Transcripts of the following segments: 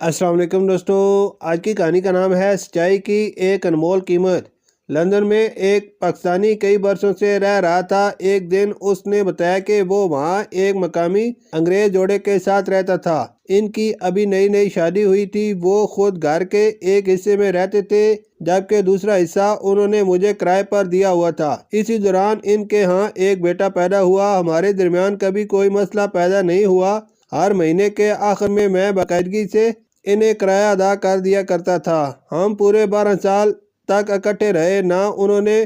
السلام علیکم دوستو، آج کی کہانی کا نام ہے سچائی کی ایک انمول قیمت۔ لندن میں ایک پاکستانی کئی برسوں سے رہ رہا تھا۔ ایک دن اس نے بتایا کہ وہ وہاں ایک مقامی انگریز جوڑے کے ساتھ رہتا تھا۔ ان کی ابھی نئی نئی شادی ہوئی تھی۔ وہ خود گھر کے ایک حصے میں رہتے تھے جبکہ دوسرا حصہ انہوں نے مجھے کرائے پر دیا ہوا تھا۔ اسی دوران ان کے ہاں ایک بیٹا پیدا ہوا۔ ہمارے درمیان کبھی کوئی مسئلہ پیدا نہیں ہوا۔ ہر مہینے کے آخر میں باقاعدگی سے انہیں کرایہ ادا کر دیا کرتا تھا۔ ہم پورے 12 سال تک اکٹھے رہے۔ نہ انہوں نے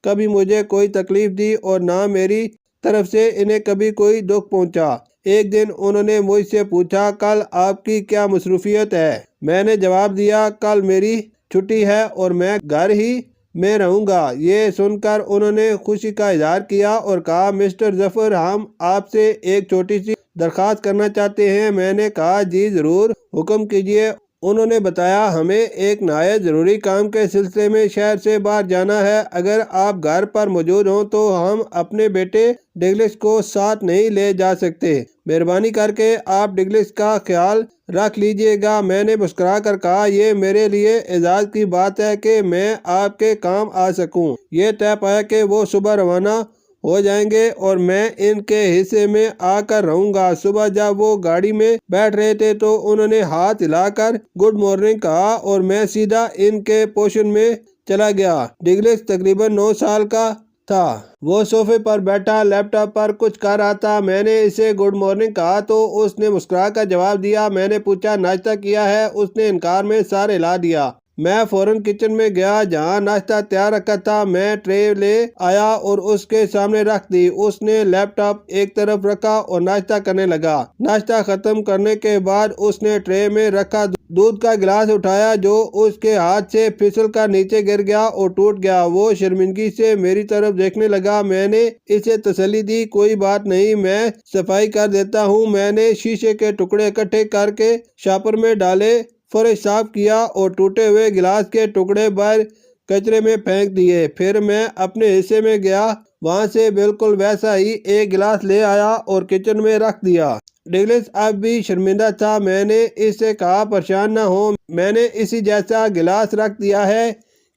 کبھی مجھے کوئی تکلیف دی اور نہ میری طرف سے انہیں کبھی کوئی دکھ پہنچا۔ ایک دن انہوں نے مجھ سے پوچھا، کل آپ کی کیا مصروفیت ہے؟ میں نے جواب دیا، کل میری چھٹی ہے اور میں گھر ہی میں رہوں گا۔ یہ سن کر انہوں نے خوشی کا اظہار کیا اور کہا، مسٹر ظفر، ہم آپ سے ایک چھوٹی سی درخواست کرنا چاہتے ہیں۔ میں نے کہا، جی ضرور، حکم کیجیے۔ انہوں نے بتایا، ہمیں ایک نہایت ضروری کام کے سلسلے میں شہر سے باہر جانا ہے۔ اگر آپ گھر پر موجود ہوں تو ہم اپنے بیٹے ڈگلس کو ساتھ نہیں لے جا سکتے۔ مہربانی کر کے آپ ڈگلس کا خیال رکھ لیجیے گا۔ میں نے مسکرا کر کہا، یہ میرے لیے اعزاز کی بات ہے کہ میں آپ کے کام آ سکوں۔ یہ طے پایا کہ وہ صبح روانہ ہو جائیں گے اور میں ان کے حصے میں آ کر رہوں گا۔ صبح جب وہ گاڑی میں بیٹھ رہے تھے تو انہوں نے ہاتھ ہلا کر گڈ مارننگ کہا اور میں سیدھا ان کے پوشن میں چلا گیا۔ ڈگلس تقریباً 9 سال کا تھا۔ وہ صوفے پر بیٹھا لیپ ٹاپ پر کچھ کر رہا تھا۔ میں نے اسے گڈ مارننگ کہا تو اس نے مسکرا کر جواب دیا۔ میں نے پوچھا، ناشتہ کیا ہے؟ اس نے انکار میں سر ہلا دیا۔ میں فوراً کچن میں گیا جہاں ناشتہ تیار رکھا تھا۔ میں ٹرے لے آیا اور اس کے سامنے رکھ دی۔ اس نے لیپ ٹاپ ایک طرف رکھا اور ناشتہ کرنے لگا۔ ناشتہ ختم کرنے کے بعد اس نے ٹرے میں رکھا دودھ کا گلاس اٹھایا جو اس کے ہاتھ سے پھسل کر نیچے گر گیا اور ٹوٹ گیا۔ وہ شرمندگی سے میری طرف دیکھنے لگا۔ میں نے اسے تسلی دی، کوئی بات نہیں، میں صفائی کر دیتا ہوں۔ میں نے شیشے کے ٹکڑے اکٹھے کر کے شاپر میں ڈالے، فرش صاف کیا اور ٹوٹے ہوئے گلاس کے ٹکڑے باہر کچرے میں پھینک دیے۔ پھر میں اپنے حصے میں گیا، وہاں سے بالکل ویسا ہی ایک گلاس لے آیا اور کچن میں رکھ دیا۔ ڈگلس اب بھی شرمندہ تھا۔ میں نے اس سے کہا، پریشان نہ ہو، میں نے اسی جیسا گلاس رکھ دیا ہے،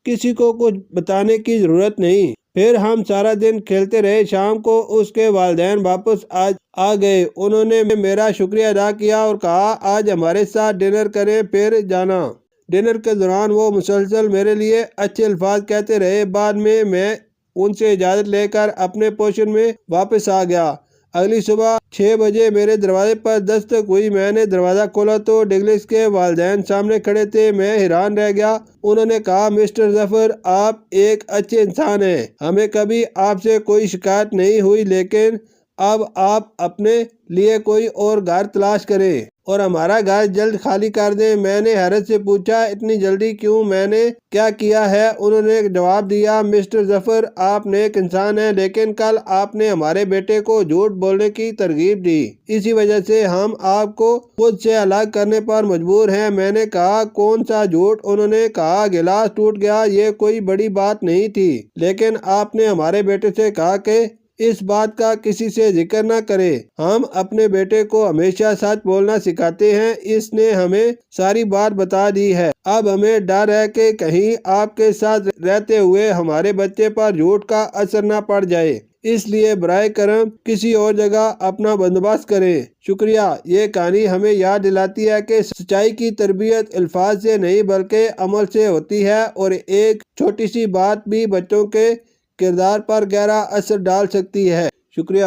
کسی کو کچھ بتانے کی ضرورت نہیں۔ پھر ہم سارا دن کھیلتے رہے۔ شام کو اس کے والدین واپس آ گئے۔ انہوں نے میرا شکریہ ادا کیا اور کہا، آج ہمارے ساتھ ڈنر کریں، پھر جانا۔ ڈنر کے دوران وہ مسلسل میرے لیے اچھے الفاظ کہتے رہے۔ بعد میں ان سے اجازت لے کر اپنے پوشن میں واپس آ گیا۔ اگلی صبح 6 بجے میرے دروازے پر دستک ہوئی۔ میں نے دروازہ کھولا تو ڈگلس کے والدین سامنے کھڑے تھے۔ میں حیران رہ گیا۔ انہوں نے کہا، مسٹر ظفر، آپ ایک اچھے انسان ہیں۔ ہمیں کبھی آپ سے کوئی شکایت نہیں ہوئی، لیکن اب آپ اپنے لیے کوئی اور گھر تلاش کریں اور ہمارا گھر جلد خالی کر دیں۔ میں نے حیرت سے پوچھا، اتنی جلدی کیوں؟ میں نے کیا کیا ہے؟ انہوں نے جواب دیا، مسٹر ظفر، آپ نیک انسان ہیں، لیکن کل آپ نے ہمارے بیٹے کو جھوٹ بولنے کی ترغیب دی۔ اسی وجہ سے ہم آپ کو خود سے الگ کرنے پر مجبور ہیں۔ میں نے کہا، کون سا جھوٹ؟ انہوں نے کہا، گلاس ٹوٹ گیا، یہ کوئی بڑی بات نہیں تھی، لیکن آپ نے ہمارے بیٹے سے کہا کہ اس بات کا کسی سے ذکر نہ کرے۔ ہم اپنے بیٹے کو ہمیشہ سچ بولنا سکھاتے ہیں۔ اس نے ہمیں ساری بات بتا دی ہے۔ اب ہمیں ڈر ہے کہ کہیں آپ کے ساتھ رہتے ہوئے ہمارے بچے پر جھوٹ کا اثر نہ پڑ جائے، اس لیے براہ کرم کسی اور جگہ اپنا بندوبست کریں۔ شکریہ۔ یہ کہانی ہمیں یاد دلاتی ہے کہ سچائی کی تربیت الفاظ سے نہیں بلکہ عمل سے ہوتی ہے، اور ایک چھوٹی سی بات بھی بچوں کے کردار پر گہرا اثر ڈال سکتی ہے۔ شکریہ۔